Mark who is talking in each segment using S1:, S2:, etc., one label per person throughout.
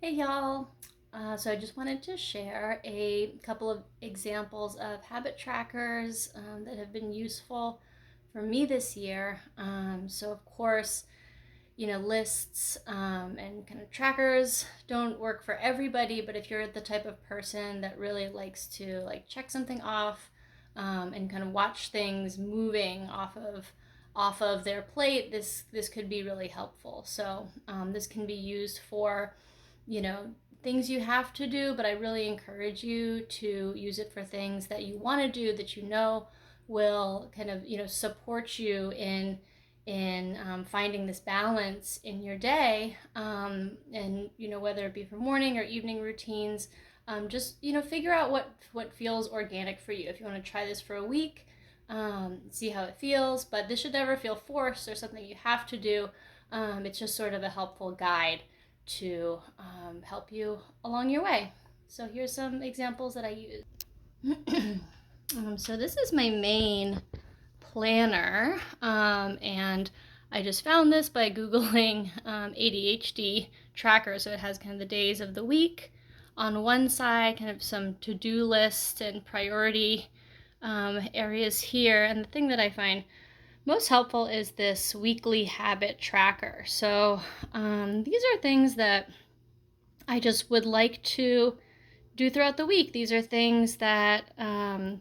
S1: Hey y'all. So I just wanted to share a couple of examples of habit trackers that have been useful for me this year. So of course, lists and kind of trackers don't work for everybody, but if you're the type of person that really likes to like check something off and kind of watch things moving off of their plate, this could be really helpful. So this can be used for you know, things you have to do, but I really encourage you to use it for things that you want to do that you know will kind of, support you in finding this balance in your day, and whether it be for morning or evening routines, just figure out what feels organic for you. If you want to try this for a week, see how it feels, but this should never feel forced or something you have to do. It's just sort of a helpful guide to help you along your way. So here's some examples that I use. So this is my main planner, and I just found this by Googling ADHD tracker. So it has kind of the days of the week on one side, kind of some to-do list and priority areas here. And the thing that I find most helpful is this weekly habit tracker. So these are things that I just would like to do throughout the week. These are things that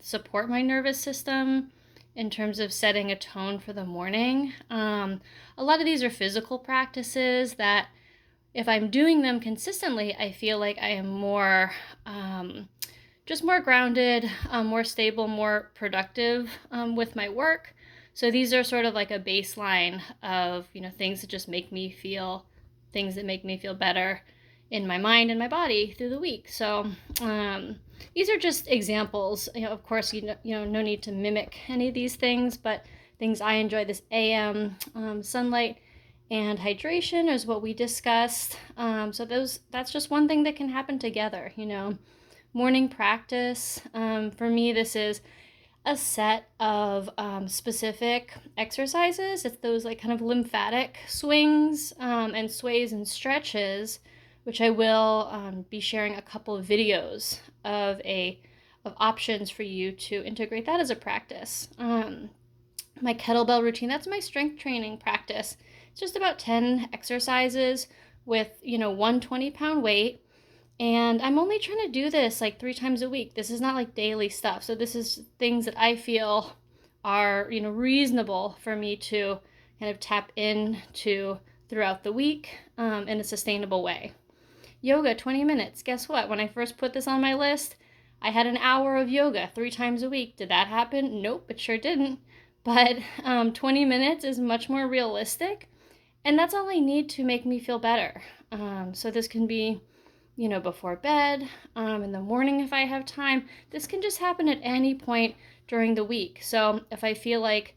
S1: support my nervous system in terms of setting a tone for the morning. A lot of these are physical practices that if I'm doing them consistently, I feel like I am just more grounded, more stable, more productive with my work. So these are sort of like a baseline of things that just make me feel things that make me feel better in my mind and my body through the week. So these are just examples. Of course, no need to mimic any of these things, but things I enjoy. This AM sunlight and hydration is what we discussed. So that's just one thing that can happen together. Morning practice. For me, this is a set of specific exercises. It's those like kind of lymphatic swings and sways and stretches, which I will be sharing a couple of videos of options for you to integrate that as a practice. My kettlebell routine, that's my strength training practice. It's just about 10 exercises with, 120-pound weight. And I'm only trying to do this like 3 times a week. This is not like daily stuff. So this is things that I feel are, reasonable for me to kind of tap into throughout the week in a sustainable way. Yoga, 20 minutes. Guess what? When I first put this on my list, I had an hour of yoga 3 times a week. Did that happen? Nope, it sure didn't. But 20 minutes is much more realistic. And that's all I need to make me feel better. So this can be before bed, in the morning if I have time. This can just happen at any point during the week. So if I feel like,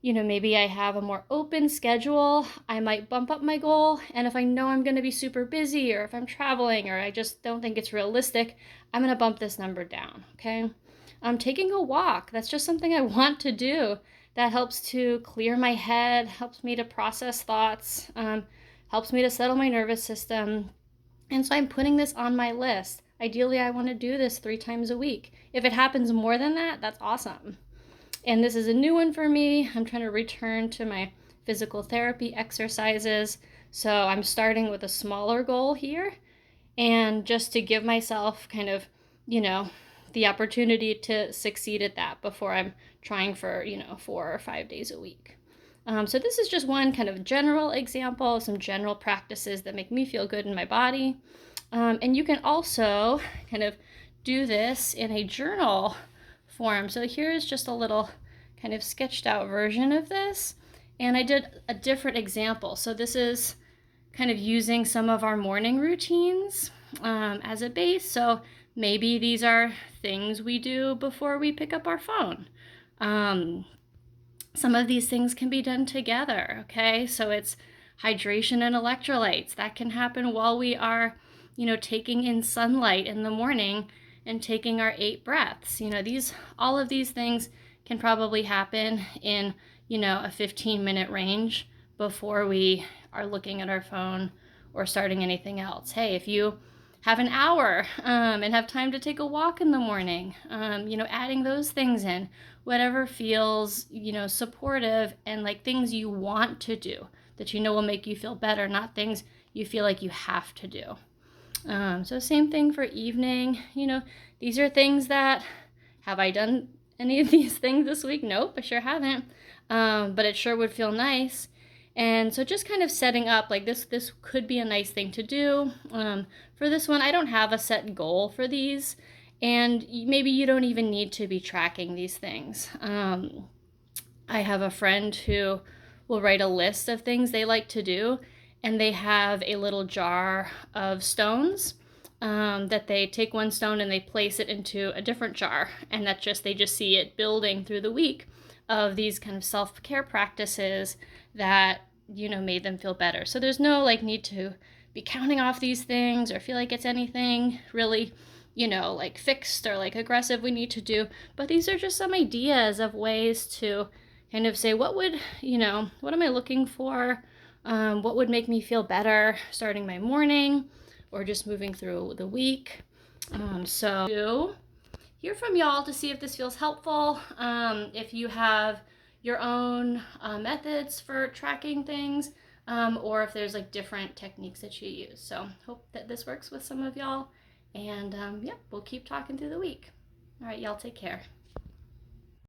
S1: maybe I have a more open schedule, I might bump up my goal. And if I know I'm going to be super busy, or if I'm traveling, or I just don't think it's realistic, I'm going to bump this number down, okay? Taking a walk, that's just something I want to do. That helps to clear my head, helps me to process thoughts, helps me to settle my nervous system. And so I'm putting this on my list. Ideally, I want to do this 3 times a week. If it happens more than that, that's awesome. And this is a new one for me. I'm trying to return to my physical therapy exercises. So I'm starting with a smaller goal here. And just to give myself kind of, the opportunity to succeed at that before I'm trying for, 4 or 5 days a week. So this is just one kind of general example of some general practices that make me feel good in my body. And you can also kind of do this in a journal form. So here's just a little kind of sketched out version of this. And I did a different example. So this is kind of using some of our morning routines as a base. So maybe these are things we do before we pick up our phone. Some of these things can be done together, okay? So it's hydration and electrolytes. That can happen while we are, taking in sunlight in the morning and taking our 8 breaths. All of these things can probably happen in, a 15-minute range before we are looking at our phone or starting anything else. Hey, if you have an hour and have time to take a walk in the morning, adding those things in, whatever feels, supportive and like things you want to do that will make you feel better, not things you feel like you have to do. So same thing for evening. These are things that, have I done any of these things this week? Nope, I sure haven't. But it sure would feel nice. And so just kind of setting up like this could be a nice thing to do. For this one, I don't have a set goal for these, and maybe you don't even need to be tracking these things. I have a friend who will write a list of things they like to do, and they have a little jar of stones that they take one stone and they place it into a different jar, and they just see it building through the week of these kind of self-care practices that made them feel better. So there's no like need to be counting off these things or feel like it's anything really like fixed or like aggressive we need to do, but these are just some ideas of ways to kind of say what am I looking for, what would make me feel better starting my morning or just moving through the week. So hear from y'all to see if this feels helpful. If you have your own methods for tracking things, or if there's like different techniques that you use. So hope that this works with some of y'all, and we'll keep talking through the week. All right, y'all take care.